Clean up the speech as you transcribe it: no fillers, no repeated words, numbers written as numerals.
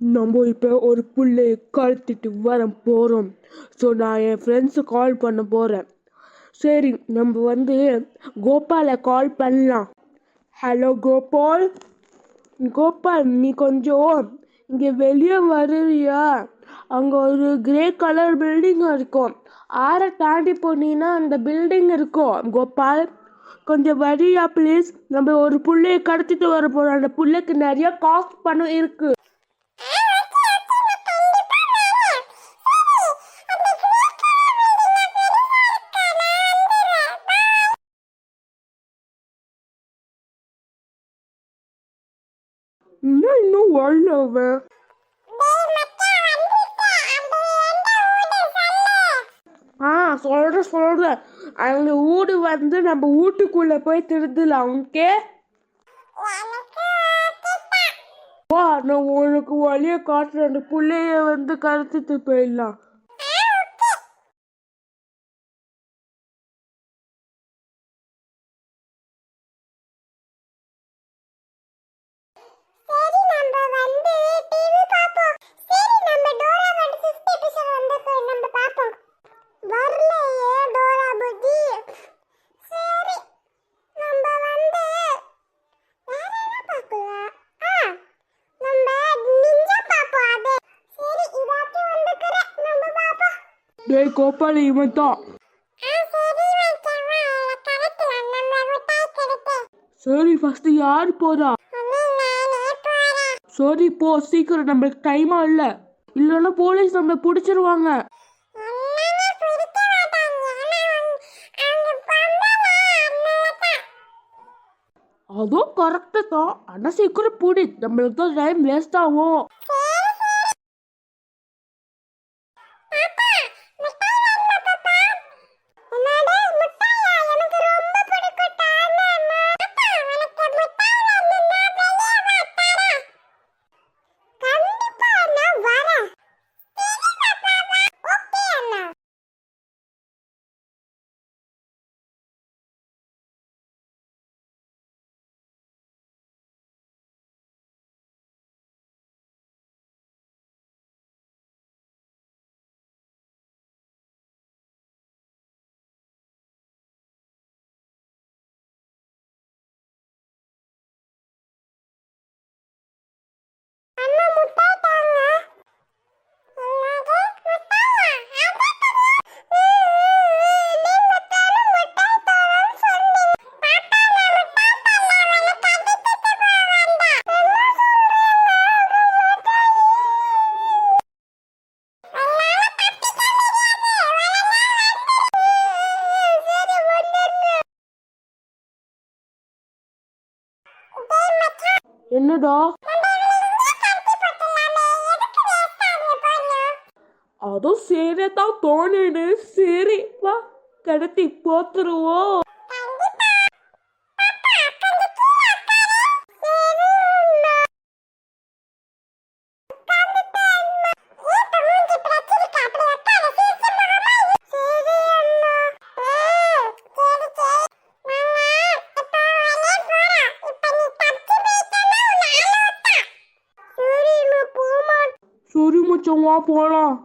நம்ம இப்போ ஒரு புள்ளைய கடத்திட்டு வர போகிறோம். ஸோ நான் என் ஃப்ரெண்ட்ஸு கால் பண்ண போகிறேன். சரி, நம்ம கோபாலை கால் பண்ணலாம். ஹலோ கோபால். கோபால், நீ கொஞ்சம் இங்கே வெளியே வருறியா? அங்கே ஒரு கிரே கலர் பில்டிங் இருக்கும். ஆறை தாண்டி போனீங்கன்னா அந்த பில்டிங் இருக்கும். கோபால், கொஞ்சம் வரியா ப்ளீஸ். நம்ம ஒரு புள்ளைய கடத்திட்டு வர போகிறோம். அந்த புள்ளைக்கு நிறைய காசு பணம் இருக்குது. இன்னும் வரல. சொல்றேன். அவங்க வீடு நம்ம வீட்டுக்குள்ள போய் திருடலாம். ஓகே வா, நான் உனக்கு வழிய காட்டுறேன். அந்த புள்ளைய கடத்திட்டு போயிடலாம். டேய் கோபால், இவன் தான். சரி, ஃபர்ஸ்ட் யார் போறா? சரி போ, சீக்கிரம், நம்மளுக்கு டைமா இல்லைன்னா போலீஸ் நம்ம பிடிச்சிருவாங்க. அதுவும் கரெக்டு தான். ஆனால் சீக்கிரம் பிடி, நம்மளுக்கு தான் டைம் வேஸ்ட் ஆகும். என்னடா? அதுவும் சரிதான் தோணுது. சரி வா, கடத்தி போத்துருவோம். சரி மச்சான், வா போலாம்.